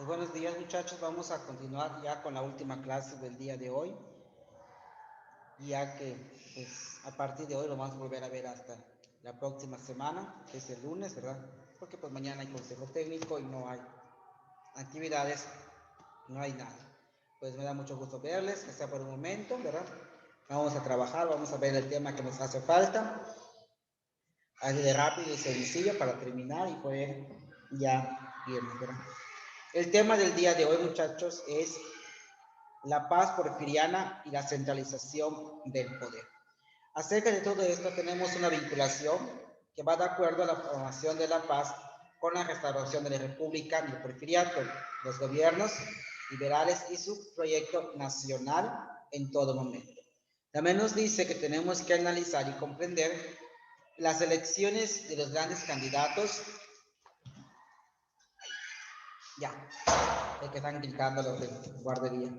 Pues buenos días muchachos, vamos a continuar ya con la última clase del día de hoy, ya que pues a partir de hoy lo vamos a volver a ver hasta la próxima semana, que es el lunes, ¿verdad? Porque pues mañana hay consejo técnico y no hay actividades, no hay nada. Pues me da mucho gusto verles, que sea por un momento, ¿verdad? Vamos a trabajar, vamos a ver el tema que nos hace falta, así de rápido y sencillo para terminar y poder ya irnos, ¿verdad? El tema del día de hoy, muchachos, es la paz porfiriana y la centralización del poder. Acerca de todo esto tenemos una vinculación que va de acuerdo a la formación de la paz con la restauración de la República y el porfiriato, los gobiernos liberales y su proyecto nacional en todo momento. También nos dice que tenemos que analizar y comprender las elecciones de los grandes candidatos, ya, de que están gritando los de guardería.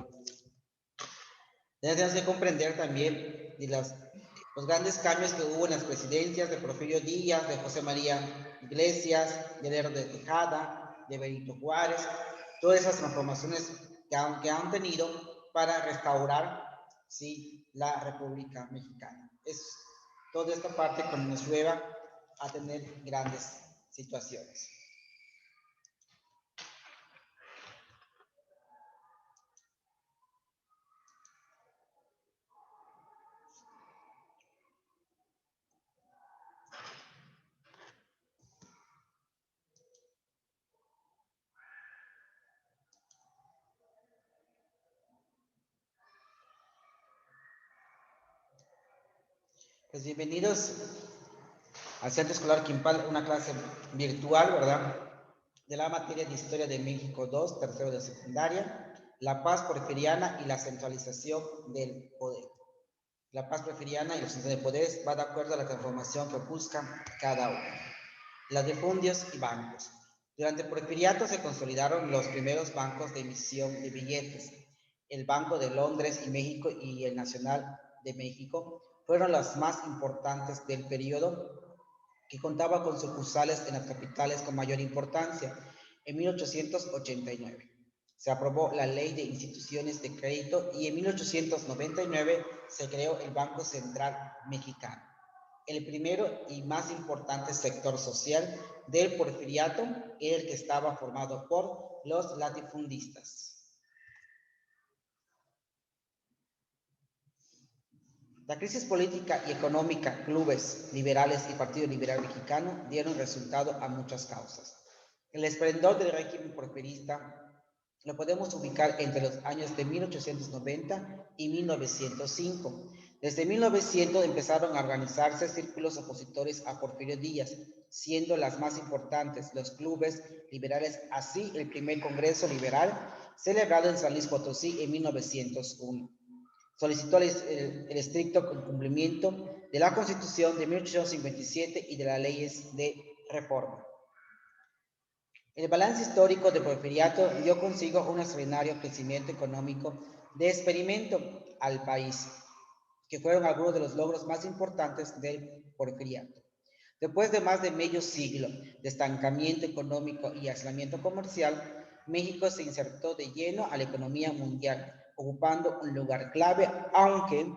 Tenemos que comprender también de los grandes cambios que hubo en las presidencias de Porfirio Díaz, de José María Iglesias, de Lerdo de Tejada, de Benito Juárez, todas esas transformaciones que han tenido para restaurar, ¿sí?, la República Mexicana. Es toda esta parte que nos lleva a tener grandes situaciones. Pues bienvenidos al Centro Escolar Quimpal, una clase virtual, ¿verdad?, de la materia de Historia de México 2, tercero de secundaria, la paz porfiriana y la centralización del poder. La paz porfiriana y la centralización del poder va de acuerdo a la transformación que busca cada uno. Las de fundios y bancos. Durante el porfiriato se consolidaron los primeros bancos de emisión de billetes. El Banco de Londres y México y el Nacional de México fueron las más importantes del periodo, que contaba con sucursales en las capitales con mayor importancia. En 1889 se aprobó la Ley de Instituciones de Crédito y en 1899 se creó el Banco Central Mexicano, el primero y más importante sector social del porfiriato, era el que estaba formado por los latifundistas. La crisis política y económica, clubes liberales y Partido Liberal Mexicano dieron resultado a muchas causas. El esplendor del régimen porfirista lo podemos ubicar entre los años de 1890 y 1905. Desde 1900 empezaron a organizarse círculos opositores a Porfirio Díaz, siendo las más importantes los clubes liberales, así el primer Congreso Liberal, celebrado en San Luis Potosí en 1901. Solicitó el estricto cumplimiento de la Constitución de 1857 y de las leyes de reforma. El balance histórico del porfiriato dio consigo un extraordinario crecimiento económico de experimento al país, que fueron algunos de los logros más importantes del porfiriato. Después de más de medio siglo de estancamiento económico y aislamiento comercial, México se insertó de lleno a la economía mundial, ocupando un lugar clave, aunque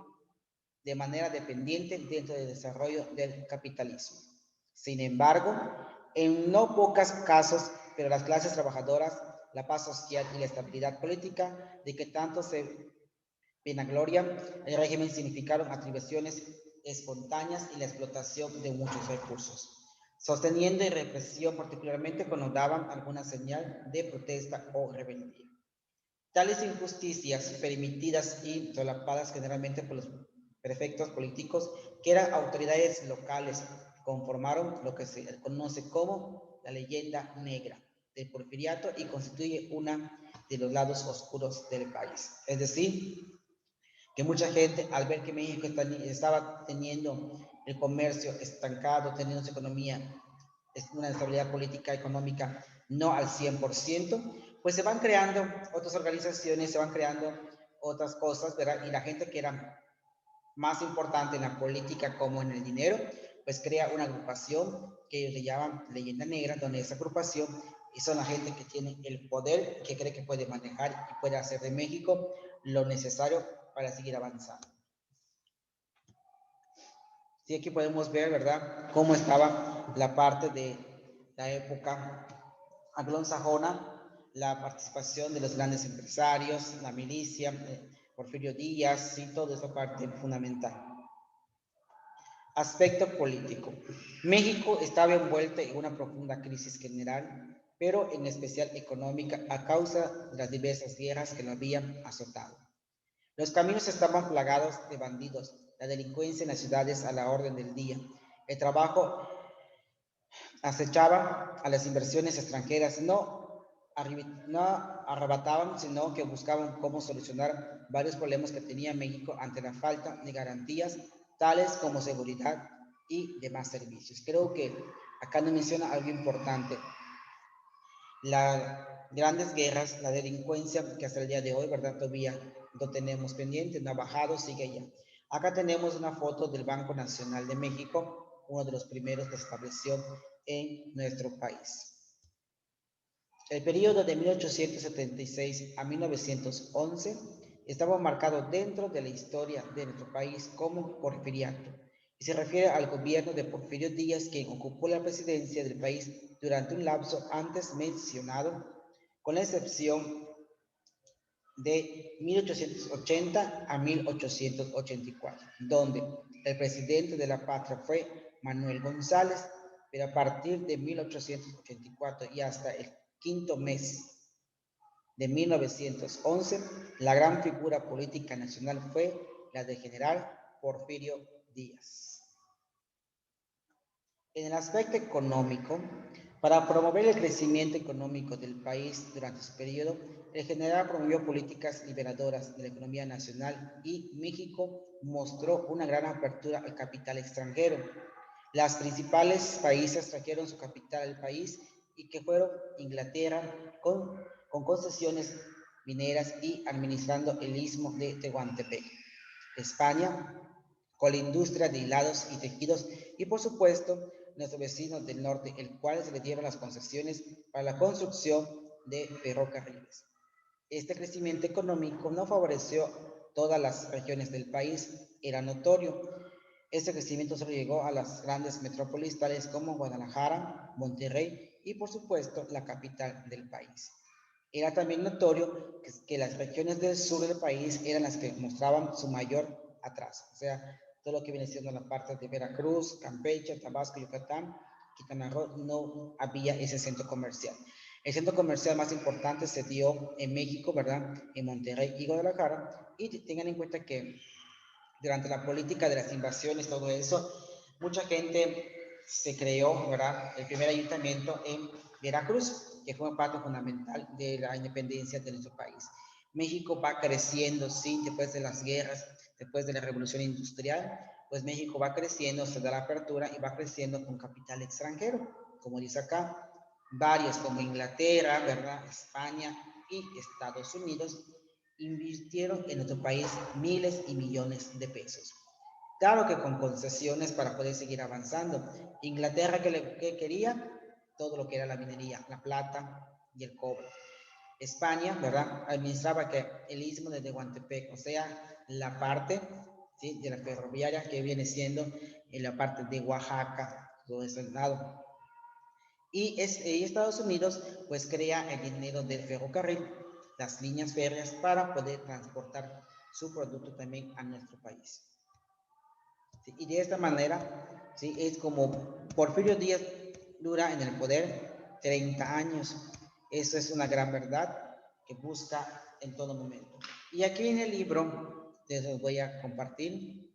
de manera dependiente dentro del desarrollo del capitalismo. Sin embargo, en no pocos casos, pero las clases trabajadoras, la paz social y la estabilidad política de que tanto se vanaglorian el régimen significaron atribuciones espontáneas y la explotación de muchos recursos, sosteniendo y represión particularmente cuando daban alguna señal de protesta o rebeldía. Tales injusticias permitidas y solapadas generalmente por los prefectos políticos, que eran autoridades locales, conformaron lo que se conoce como la leyenda negra del porfiriato y constituye uno de los lados oscuros del país. Es decir, que mucha gente, al ver que México estaba teniendo el comercio estancado, teniendo su economía, una estabilidad política, económica, no al 100%, pues se van creando otras organizaciones, se van creando otras cosas, ¿verdad? Y la gente que era más importante en la política como en el dinero, pues crea una agrupación que ellos le llaman Leyenda Negra, donde esa agrupación y son la gente que tiene el poder, que cree que puede manejar y puede hacer de México lo necesario para seguir avanzando. Sí, aquí podemos ver, ¿verdad?, cómo estaba la parte de la época anglosajona, la participación de los grandes empresarios, la milicia, Porfirio Díaz, y toda esa parte fundamental. Aspecto político. México estaba envuelto en una profunda crisis general, pero en especial económica, a causa de las diversas guerras que lo habían azotado. Los caminos estaban plagados de bandidos, la delincuencia en las ciudades a la orden del día. El trabajo acechaba a las inversiones extranjeras, no arrebataban, sino que buscaban cómo solucionar varios problemas que tenía México ante la falta de garantías, tales como seguridad y demás servicios. Creo que acá nos menciona algo importante. Las grandes guerras, la delincuencia, que hasta el día de hoy, ¿verdad?, todavía lo tenemos pendiente, no ha bajado, sigue allá. Acá tenemos una foto del Banco Nacional de México, uno de los primeros que se estableció en nuestro país. El periodo de 1876 a 1911 estaba marcado dentro de la historia de nuestro país como porfiriato, y se refiere al gobierno de Porfirio Díaz, quien ocupó la presidencia del país durante un lapso antes mencionado, con la excepción de 1880 a 1884, donde el presidente de la patria fue Manuel González, pero a partir de 1884 y hasta el quinto mes de 1911, la gran figura política nacional fue la del general Porfirio Díaz. En el aspecto económico, para promover el crecimiento económico del país durante su periodo, el general promovió políticas liberadoras de la economía nacional y México mostró una gran apertura al capital extranjero. Los principales países trajeron su capital al país y que fueron Inglaterra con concesiones mineras y administrando el istmo de Tehuantepec, España con la industria de hilados y tejidos y por supuesto nuestros vecinos del norte, el cual se le dieron las concesiones para la construcción de ferrocarriles. Este crecimiento económico no favoreció todas las regiones del país, era notorio. Este crecimiento solo llegó a las grandes metrópolis tales como Guadalajara, Monterrey y por supuesto la capital del país. Era también notorio que las regiones del sur del país eran las que mostraban su mayor atraso, o sea, todo lo que viene siendo la parte de Veracruz, Campeche, Tabasco, Yucatán, Quintana Roo, no había ese centro comercial. El centro comercial más importante se dio en México, ¿verdad?, en Monterrey y Guadalajara, y tengan en cuenta que durante la política de las invasiones, todo eso, mucha gente se creó, ¿verdad?, el primer ayuntamiento en Veracruz, que fue parte fundamental de la independencia de nuestro país. México va creciendo, sí, después de las guerras, después de la revolución industrial, pues México va creciendo, se da la apertura y va creciendo con capital extranjero, como dice acá, varios como Inglaterra, ¿verdad?, España y Estados Unidos invirtieron en nuestro país miles y millones de pesos. Claro que con concesiones para poder seguir avanzando. Inglaterra, ¿qué quería? Todo lo que era la minería, la plata y el cobre. España, ¿verdad?, administraba que el istmo de Tehuantepec, o sea, la parte, ¿sí?, de la ferroviaria que viene siendo en la parte de Oaxaca, todo ese lado. Y Estados Unidos, pues, crea el dinero del ferrocarril, las líneas férreas para poder transportar su producto también a nuestro país. ¿Sí? Y de esta manera, ¿sí?, es como Porfirio Díaz dura en el poder 30 años. Eso es una gran verdad que busca en todo momento. Y aquí en el libro, les voy a compartir.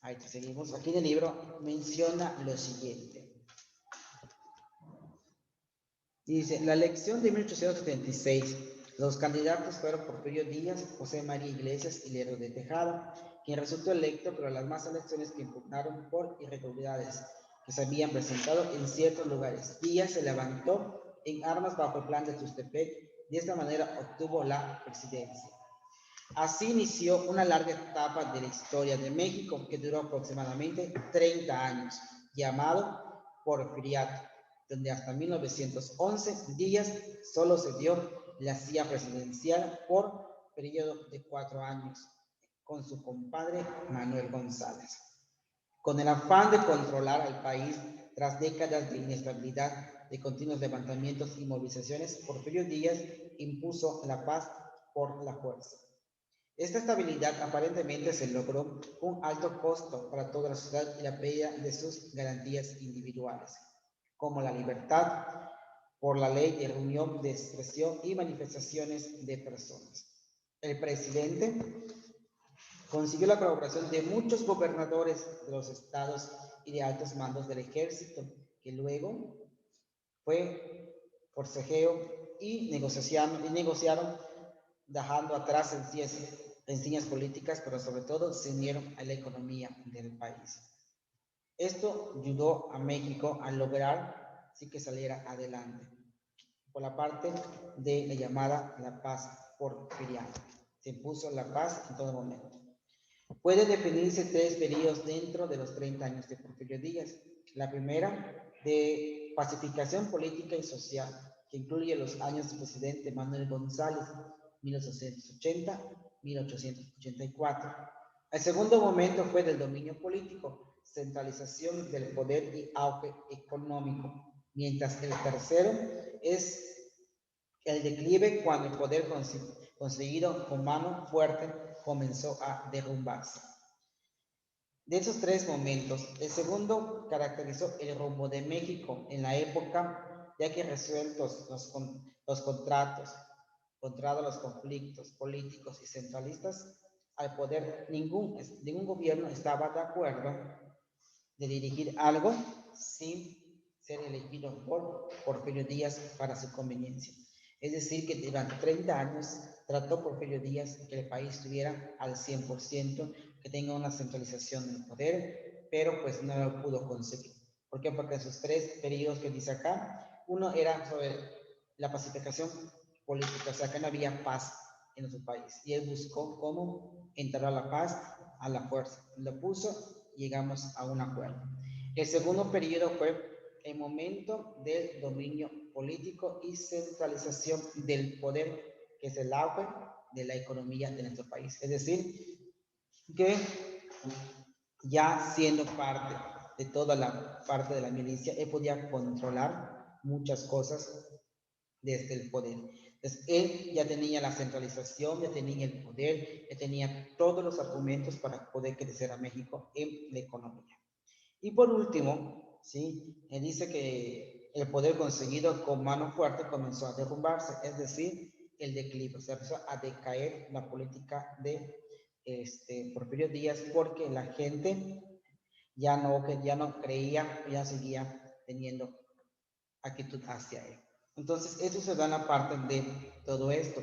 Ahí seguimos. Aquí en el libro menciona lo siguiente. Dice, la elección de 1876, los candidatos fueron Porfirio Díaz, José María Iglesias y Lerdo de Tejada, quien resultó electo, pero las más elecciones que impugnaron por irregularidades que se habían presentado en ciertos lugares. Díaz se levantó en armas bajo el plan de Tuxtepec, de esta manera obtuvo la presidencia. Así inició una larga etapa de la historia de México que duró aproximadamente 30 años, llamado porfiriato. donde hasta 1911 Díaz solo se dio la silla presidencial por periodo de 4 años con su compadre Manuel González. Con el afán de controlar al país tras décadas de inestabilidad, de continuos levantamientos y movilizaciones, Porfirio Díaz impuso la paz por la fuerza. Esta estabilidad aparentemente se logró con un alto costo para toda la sociedad y la pérdida de sus garantías individuales, como la libertad por la ley de reunión, de expresión y manifestaciones de personas. El presidente consiguió la colaboración de muchos gobernadores de los estados y de altos mandos del ejército, que luego fue forcejeo y negociaron dejando atrás encías políticas, pero sobre todo se unieron a la economía del país. Esto ayudó a México a lograr sí que saliera adelante por la parte de la llamada la paz porfiriana. Se impuso la paz en todo momento. Puede definirse 3 periodos dentro de los 30 años de Porfirio Díaz. La primera, de pacificación política y social, que incluye los años del presidente Manuel González, 1880-1884. El segundo momento fue del dominio político, centralización del poder y auge económico, mientras el tercero es el declive cuando el poder conseguido con mano fuerte comenzó a derrumbarse. De esos 3 momentos, el segundo caracterizó el rumbo de México en la época, ya que resueltos los contratos, contra los conflictos políticos y centralistas, al poder ningún gobierno estaba de acuerdo de dirigir algo sin ser elegido por Porfirio Díaz para su conveniencia. Es decir, que durante 30 años trató Porfirio Díaz que el país estuviera al 100%, que tenga una centralización del poder, pero pues no lo pudo conseguir. ¿Por qué? Porque en sus 3 periodos que dice acá, uno era sobre la pacificación política, o sea, que no había paz en nuestro país. Y él buscó cómo entrar a la paz a la fuerza. Lo puso, llegamos a un acuerdo. El segundo periodo fue el momento del dominio político y centralización del poder, que es el auge de la economía de nuestro país. Es decir, que ya siendo parte de toda la parte de la milicia, él podía controlar muchas cosas desde el poder. Entonces, él ya tenía la centralización, ya tenía el poder, ya tenía todos los argumentos para poder crecer a México en la economía. Y por último, ¿sí? Él dice que el poder conseguido con mano fuerte comenzó a derrumbarse, es decir, el declive, o sea, empezó a decaer la política de Porfirio Díaz, porque la gente ya no creía, ya seguía teniendo actitud hacia él. Entonces, eso se da en la parte de todo esto.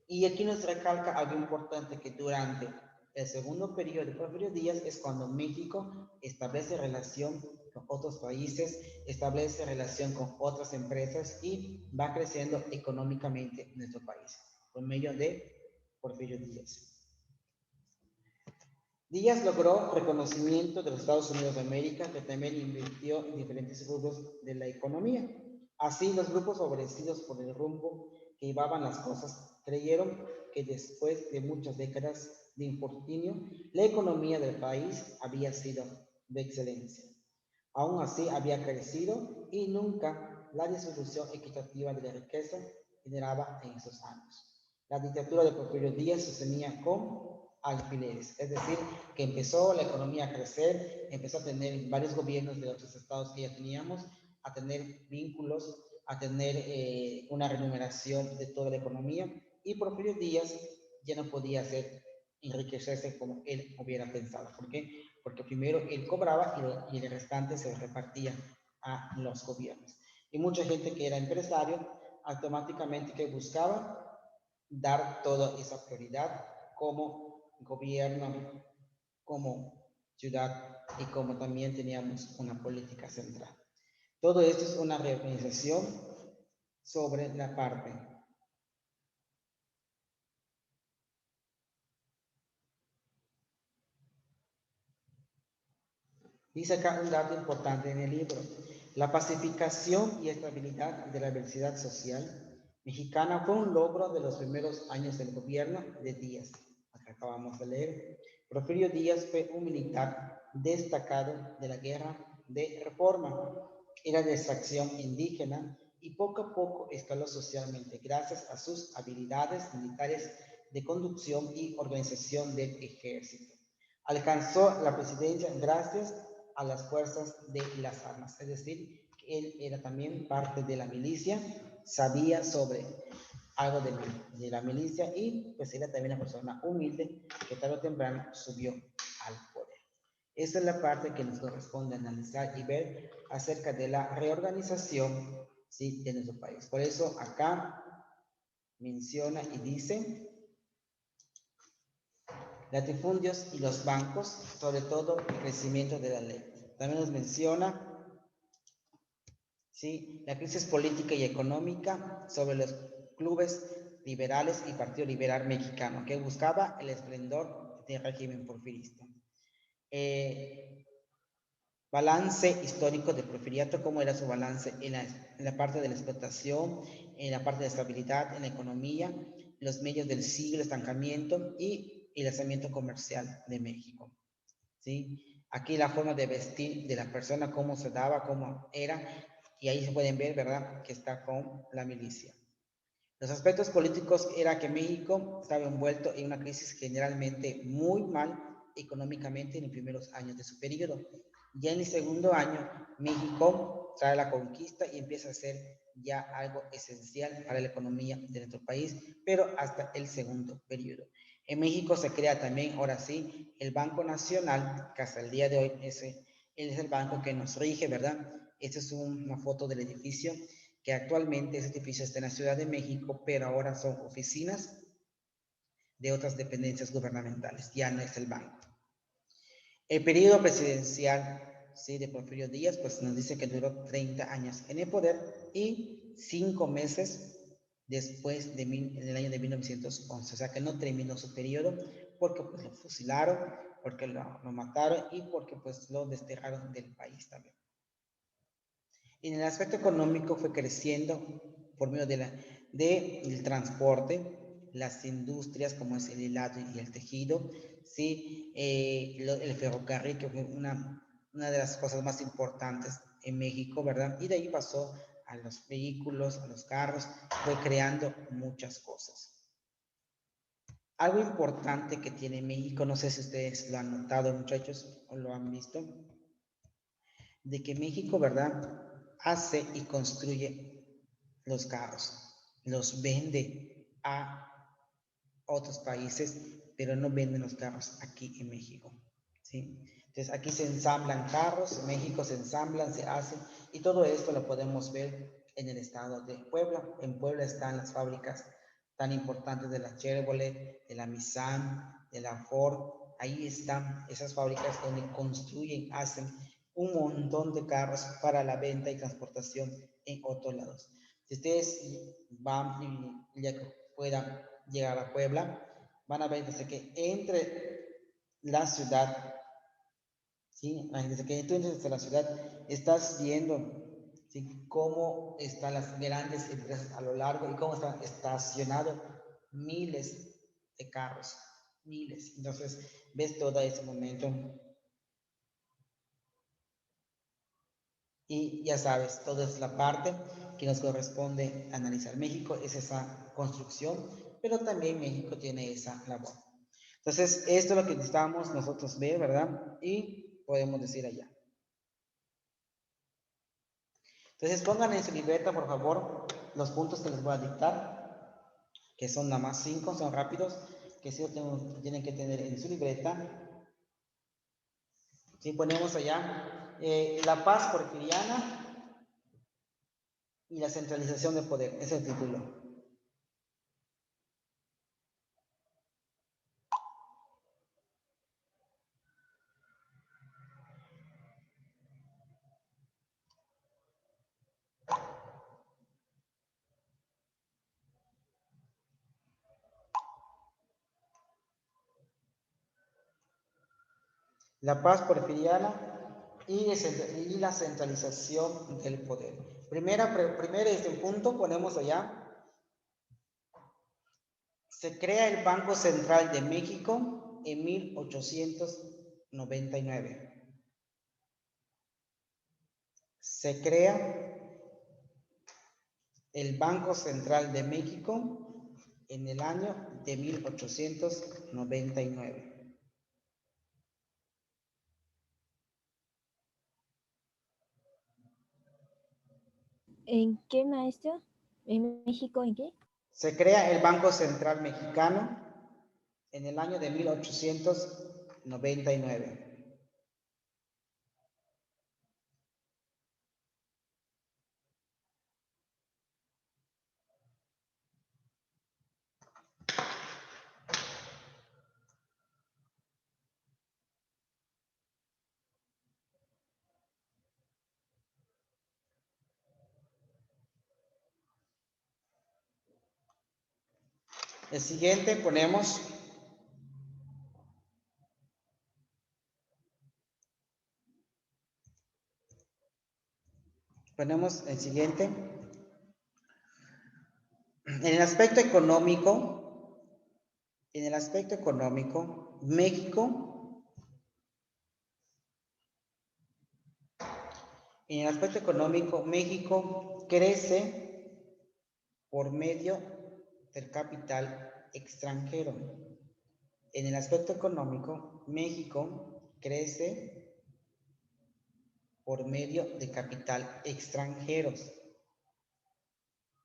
Y aquí nos recalca algo importante, que durante el segundo periodo de Porfirio Díaz es cuando México establece relación con otros países, establece relación con otras empresas y va creciendo económicamente nuestro país, por medio de Porfirio Díaz. Díaz logró reconocimiento de los Estados Unidos de América, que también invirtió en diferentes rubros de la economía. Así, los grupos favorecidos por el rumbo que llevaban las cosas creyeron que después de muchas décadas de infortunio, la economía del país había sido de excelencia. Aún así, había crecido y nunca la distribución equitativa de la riqueza generaba en esos años. La dictadura de Porfirio Díaz sostenía con alfileres, es decir, que empezó la economía a crecer, empezó a tener varios gobiernos de otros estados que ya teníamos, a tener vínculos, a tener una remuneración de toda la economía, y Porfirio Díaz ya no podía enriquecerse como él hubiera pensado. ¿Por qué? Porque primero él cobraba y el restante se repartía a los gobiernos. Y mucha gente que era empresario automáticamente que buscaba dar toda esa prioridad como gobierno, como ciudad, y como también teníamos una política central. Todo esto es una reorganización sobre la parte. Dice acá un dato importante en el libro. La pacificación y estabilidad de la diversidad social mexicana fue un logro de los primeros años del gobierno de Díaz. Acá acabamos de leer. Porfirio Díaz fue un militar destacado de la guerra de reforma. Era de extracción indígena y poco a poco escaló socialmente gracias a sus habilidades militares de conducción y organización del ejército. Alcanzó la presidencia gracias a las fuerzas de las armas, es decir, que él era también parte de la milicia, sabía sobre algo de la milicia y pues era también una persona humilde que tarde o temprano subió al poder. Esa es la parte que nos corresponde analizar y ver acerca de la reorganización, ¿sí?, de nuestro país. Por eso acá menciona y dice latifundios y los bancos, sobre todo el crecimiento de la ley. También nos menciona, ¿sí?, la crisis política y económica sobre los clubes liberales y Partido Liberal Mexicano, que buscaba el esplendor del régimen porfirista. Balance histórico del porfiriato, cómo era su balance en la parte de la explotación, en la parte de estabilidad, en la economía, los medios del siglo, estancamiento y el lanzamiento comercial de México. ¿Sí? Aquí la forma de vestir de la persona, cómo se daba, cómo era, y ahí se pueden ver, ¿verdad?, que está con la milicia. Los aspectos políticos era que México estaba envuelto en una crisis generalmente muy mal económicamente en los primeros años de su periodo. Ya en el segundo año, México trae la conquista y empieza a ser ya algo esencial para la economía de nuestro país, pero hasta el segundo periodo. En México se crea también, ahora sí, el Banco Nacional, que hasta el día de hoy es el banco que nos rige, ¿verdad? Esta es una foto del edificio, que actualmente ese edificio está en la Ciudad de México, pero ahora son oficinas de otras dependencias gubernamentales, ya no es el banco. El periodo presidencial, ¿sí?, de Porfirio Díaz, pues nos dice que duró 30 años en el poder y 5 meses después del año de 1911, o sea que no terminó su periodo porque pues lo fusilaron, porque lo mataron y porque pues lo desterraron del país también. En el aspecto económico fue creciendo por medio del transporte, las industrias como es el hilado y el tejido, ¿sí? El ferrocarril, que fue una de las cosas más importantes en México, ¿verdad? Y de ahí pasó a los vehículos, a los carros, fue creando muchas cosas. Algo importante que tiene México, no sé si ustedes lo han notado, muchachos, o lo han visto, de que México, ¿verdad?, hace y construye los carros, los vende a otros países, pero no venden los carros aquí en México, ¿sí? Entonces aquí se ensamblan carros, en México se ensamblan, se hacen, y todo esto lo podemos ver en el estado de Puebla. En Puebla están las fábricas tan importantes de la Chevrolet, de la Nissan, de la Ford. Ahí están esas fábricas donde construyen, hacen un montón de carros para la venta y transportación en otros lados. Si ustedes van y ya puedan llegar a Puebla, van a ver desde que entre la ciudad, ¿sí? Desde que tú entres a la ciudad, estás viendo, ¿sí?, cómo están las grandes empresas a lo largo y cómo están estacionados miles de carros, miles. Entonces, ves todo ese momento. Y ya sabes, toda es la parte que nos corresponde analizar. México es esa construcción, pero también México tiene esa labor. Entonces, esto es lo que necesitamos nosotros ver, ¿verdad? Y podemos decir allá. Entonces, pongan en su libreta, por favor, los puntos que les voy a dictar, que son nada más 5, son rápidos, que sí tienen que tener en su libreta. Si ponemos allá, la paz porfiriana y la centralización de poder, ese es el título. La paz porfiriana y la centralización del poder. Primero punto, ponemos allá. Se crea el Banco Central de México en 1899. Se crea el Banco Central de México en el año de 1899. ¿En qué, maestro? ¿En México en qué? Se crea el Banco Central Mexicano en el año de 1899. El siguiente ponemos el siguiente. En el aspecto económico, México, crece por medio del capital extranjero. En el aspecto económico, México crece por medio de capital extranjeros.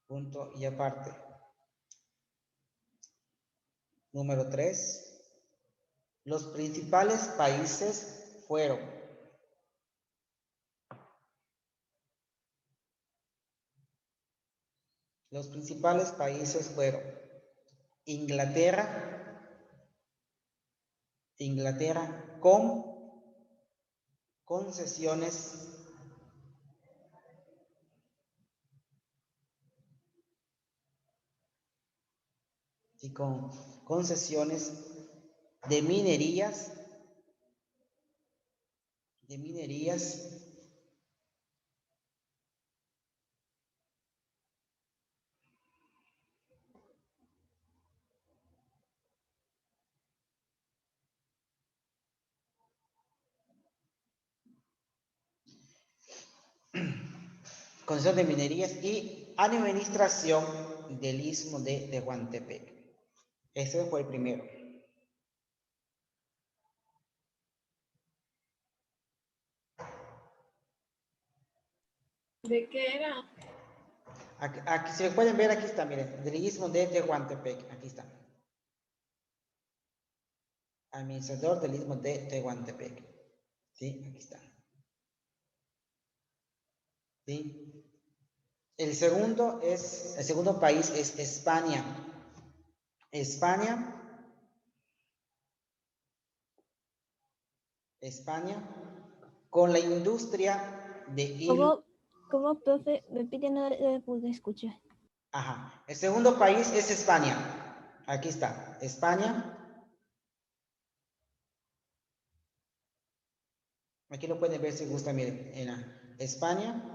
Punto y aparte. Número 3. Los principales países fueron Inglaterra con concesiones y con concesiones de minerías y administración del Istmo de Tehuantepec. Ese fue el primero. ¿De qué era? Aquí, si lo pueden ver, aquí está, miren, del Istmo de Tehuantepec, aquí está. Administrador del Istmo de Tehuantepec. Sí, aquí está. ¿Sí? El segundo país es España. España, con la industria de hilo. ¿Cómo, profe? Repite, no le pude escuchar. Ajá. El segundo país es España. Aquí está. España. Aquí lo pueden ver si gustan, miren. España,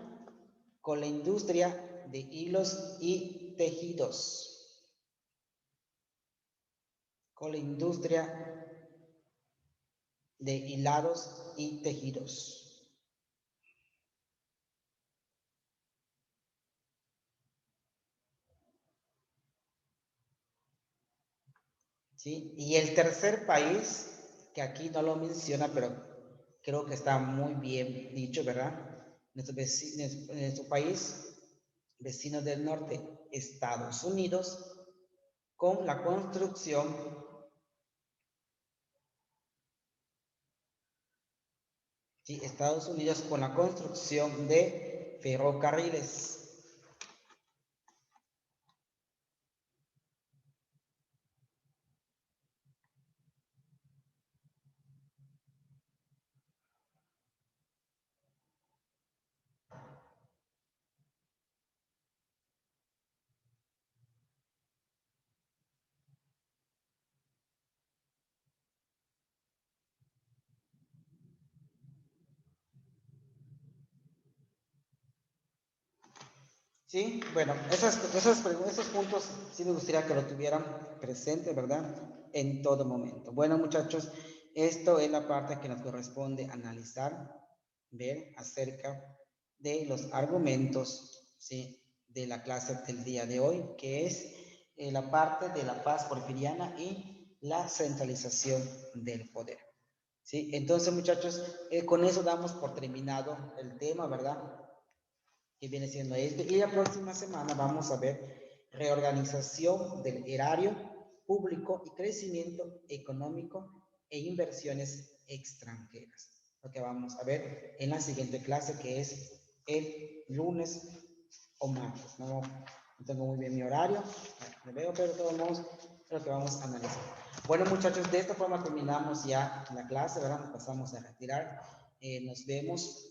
con la industria de hilos y tejidos. Con la industria de hilados y tejidos. ¿Sí? Y el tercer país, que aquí no lo menciona, pero creo que está muy bien dicho, ¿verdad? Nuestro país, vecino del norte, Estados Unidos, con la construcción de ferrocarriles. Sí, bueno, esos puntos sí me gustaría que lo tuvieran presente, ¿verdad? En todo momento. Bueno, muchachos, esto es la parte que nos corresponde analizar, ver acerca de los argumentos, ¿sí? De la clase del día de hoy, que es la parte de la paz porfiriana y la centralización del poder. ¿Sí? Entonces, muchachos, con eso damos por terminado el tema, ¿verdad? Que viene siendo este. Y la próxima semana vamos a ver reorganización del erario público y crecimiento económico e inversiones extranjeras. Lo que vamos a ver en la siguiente clase, que es el lunes o martes. No tengo muy bien mi horario, me veo, pero de todos modos es lo que vamos a analizar. Bueno, muchachos, de esta forma terminamos ya la clase, ¿verdad? Nos pasamos a retirar. Nos vemos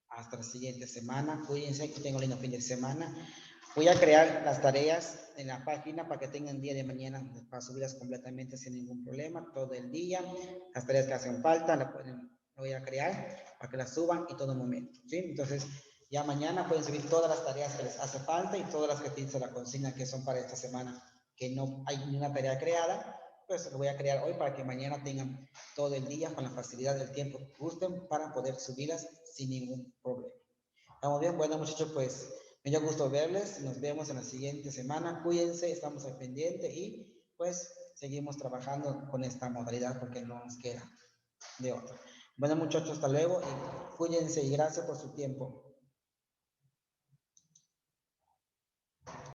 hasta la siguiente semana. Cuídense, que tengan un lindo fin de semana. Voy a crear las tareas en la página para que tengan día de mañana para subirlas completamente sin ningún problema, todo el día. Las tareas que hacen falta la voy a crear para que las suban y todo momento, ¿sí? Entonces, ya mañana pueden subir todas las tareas que les hace falta y todas las que tienen la consigna que son para esta semana, que no hay ninguna tarea creada, pues lo voy a crear hoy para que mañana tengan todo el día con la facilidad del tiempo que gusten para poder subirlas sin ningún problema. ¿Estamos bien? Bueno, muchachos, pues me dio gusto verles. Nos vemos en la siguiente semana. Cuídense, estamos al pendiente y pues seguimos trabajando con esta modalidad porque no nos queda de otra. Bueno, muchachos, hasta luego y cuídense y gracias por su tiempo.